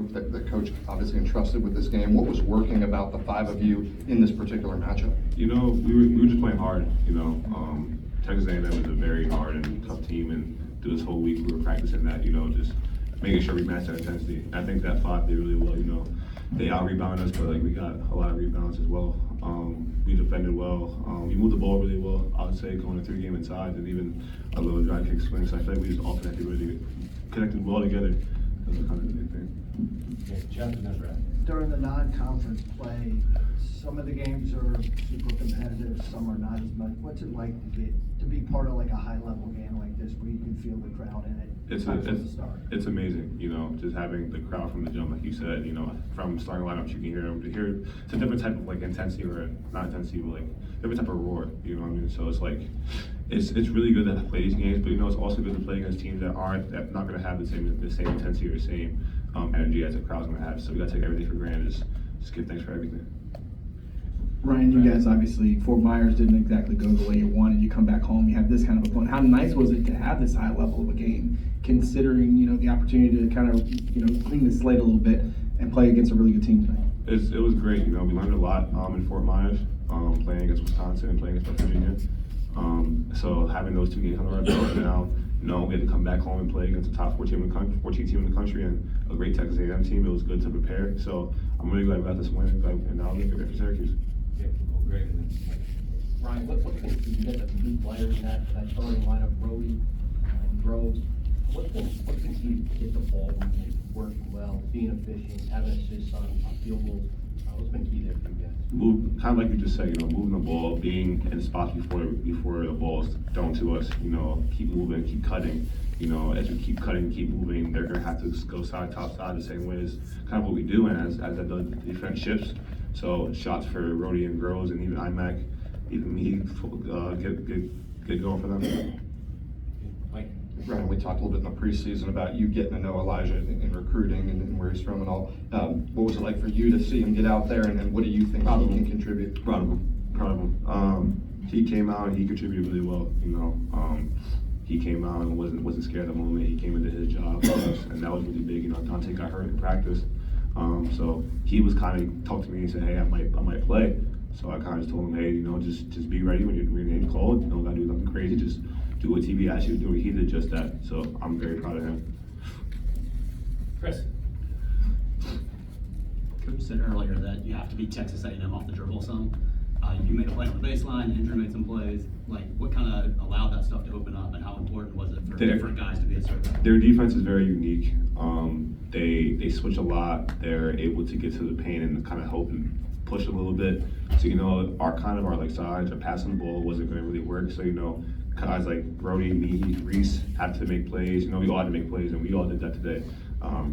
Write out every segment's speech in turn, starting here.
that coach obviously entrusted with this game. What was working about the five of you in this particular matchup? You know, we were just playing hard. You know, Texas A&M is a very hard and tough team, and through this whole week we were practicing that. You know, just making sure we match that intensity. And I think that five did really well. You know, they out-rebounded us, but like we got a lot of rebounds as well. We defended well. We moved the ball really well. I would say going a 3-game inside, and even a little drive kick swing. So I feel like we just all connected well together. That was kind of the big thing. During the non-conference play, some of the games are super competitive, some are not as much. What's it like to be part of like a high-level game like this where you can feel the crowd in it? It's amazing, you know, just having the crowd from the jump, like you said, you know, from starting lineups you can hear them. To hear, it's a different type of like intensity, or not intensity, but like different type of roar. You know what I mean? So it's like it's really good to play these games, but you know it's also good to play against teams that not going to have the same intensity or same energy as the crowd's going to have. So we got to take everything for granted. Just give thanks for everything. Ryan, you guys obviously, Fort Myers didn't exactly go the way you wanted. You come back home, you have this kind of a fun. How nice was it to have this high level of a game, considering, you know, the opportunity to kind of, you know, clean the slate a little bit and play against a really good team tonight? It was great. You know, we learned a lot in Fort Myers, playing against Wisconsin and playing against West Virginia. So having those 2 games under our belt now, you know, we had to come back home and play against the top 14 team in the country and a great Texas A&M team. It was good to prepare. So I'm really glad we got this win, and now we're ready for Syracuse. Yeah, great. Ryan, what things did you get the new players in that starting lineup, Brody, Groves? What things do you get the ball moving, working well, being efficient, having assists on field goals? What's been key there for you guys? Kind of like you just said, you know, moving the ball, being in spots before the ball's thrown to us. You know, keep moving, keep cutting. You know, as we keep cutting, keep moving, they're gonna have to go top side the same way as kind of what we do, and as the defense shifts. So shots for Rody and Groves and even IMAC, even me, get going for them. Mike. Ryan, we talked a little bit in the preseason about you getting to know Elijah in recruiting and where he's from and all. What was it like for you to see him get out there, and what do you think he can contribute? Proud of him. He came out and he contributed really well. You know, he came out and wasn't scared of the moment. He came into his job, and that was really big. You know, Dante got hurt in practice, so he was kind of talked to me and said, "Hey, I might play." So I kind of just told him, "Hey, you know, just be ready when your name's called. You don't gotta do nothing crazy. Just do what TV asked you to do." He did just that. So I'm very proud of him. Chris. Coach said earlier that you have to beat Texas A&M off the dribble some. You made a play on the baseline, Andrew made some plays. Like, what kind of allowed that stuff to open up, and how important was it for different guys to be assertive? Their defense is very unique. They switch a lot. They're able to get to the paint and kind of help and push a little bit. So, you know, our like sides, our passing the ball wasn't going to really work. So, you know, guys like Brody, me, Reese had to make plays. You know, we all had to make plays, and we all did that today.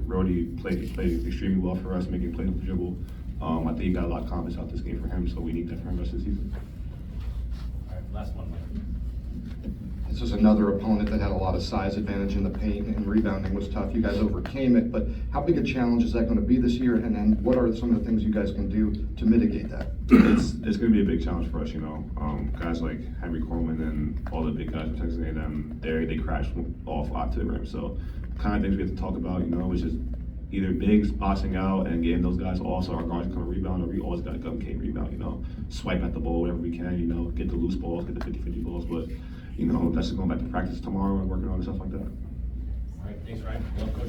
Brody played extremely well for us, making plays with the dribble. I think he got a lot of confidence out this game for him, so we need that for him the rest of the season. All right, last one, Mike. This is another opponent that had a lot of size advantage in the paint, and rebounding was tough. You guys overcame it, but how big a challenge is that going to be this year? And then what are some of the things you guys can do to mitigate that? It's going to be a big challenge for us, you know. Guys like Henry Coleman and all the big guys from Texas A&M, they crash off lot to the rim. So kind of things we have to talk about, you know, which is either bigs boxing out and getting those guys off so our guards can rebound, or we always got to come rebound, you know. Swipe at the ball whenever we can, you know, get the loose balls, get the 50-50 balls, but you know, that's just going back to practice tomorrow and working on stuff like that. All right, thanks, Ryan. Well, Coach.